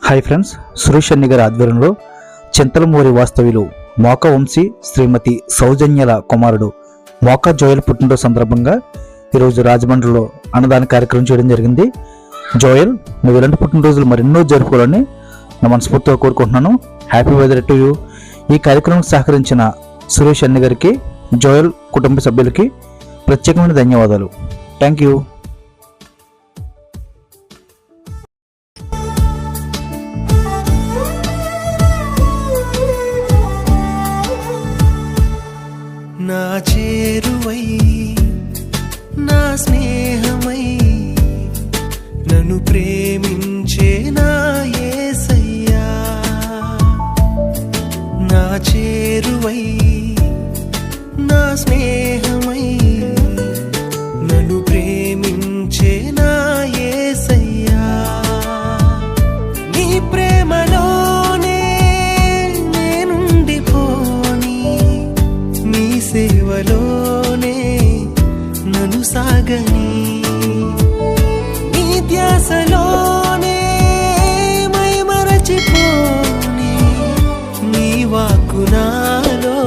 Hi friends, Suresh అన్ని గారి ఆధ్వర్యంలో చింతలమూరి వాస్తవ్యులు మోక వంశీ శ్రీమతి సౌజన్యల కుమారుడు మోక జోయల్ పుట్టినరోజు సందర్భంగా ఈరోజు రాజమండ్రిలో అన్నదాన కార్యక్రమం చేయడం జరిగింది. జోయల్, నువ్వు ఇలాంటి పుట్టినరోజులు మరెన్నో జరుపుకోవాలని నా మనస్ఫూర్తిగా కోరుకుంటున్నాను. Happy birthday to you. ఈ కార్యక్రమం సహకరించిన సురేష్ అన్ని గారికి, జోయల్ కుటుంబ సభ్యులకి ప్రత్యేకమైన ధన్యవాదాలు. Thank you. నా చేరువై నా స్నేహమై నన్ను ప్రేమించే నా యేసయ్యా, నా చేరువై నా స్నేహమై నన్ను ప్రేమించే నా యేసయ్యా, నీ ప్రేమలోనే నేనుండిపోని, నీ సేవలోనే నన్ను సాగని, నీ ధ్యాసలోనే మై మరచిపోని, నీ వాక్కు నాలో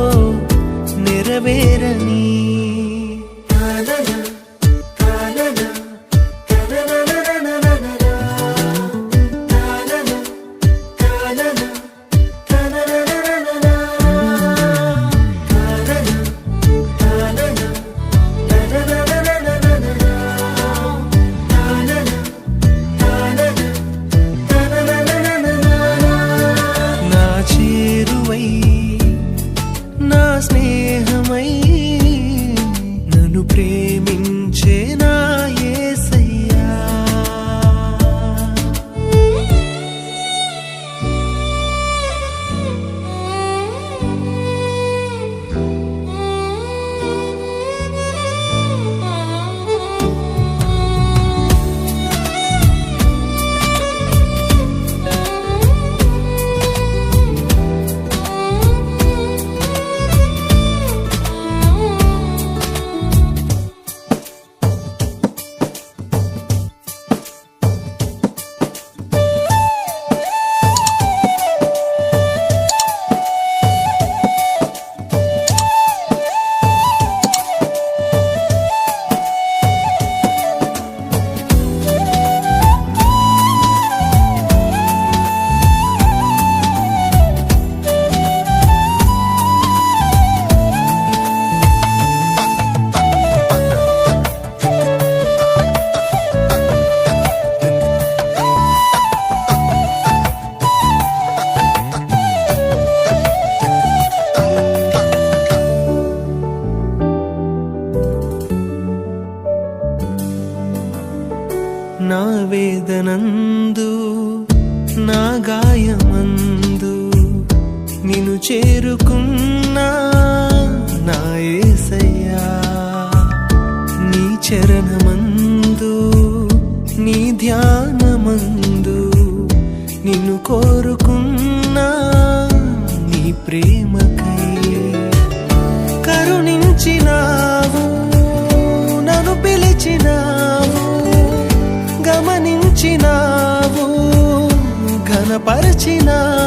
నెరవేరని. నా చేరువై నా స్నేహమై నన్ను ప్రేమించే నా యేసయ్యా. నా వేదనందు నా గాయమందు నిన్ను చేరుకున్నా నా యేసయ్యా, నీ చరణమందు నీ ధ్యానమందు నిన్ను కోరుకున్నా, నీ ప్రేమకై కరుణించినావు, నన్ను పిలిచినావు, గమనించినావు, ఘనపరచినావు.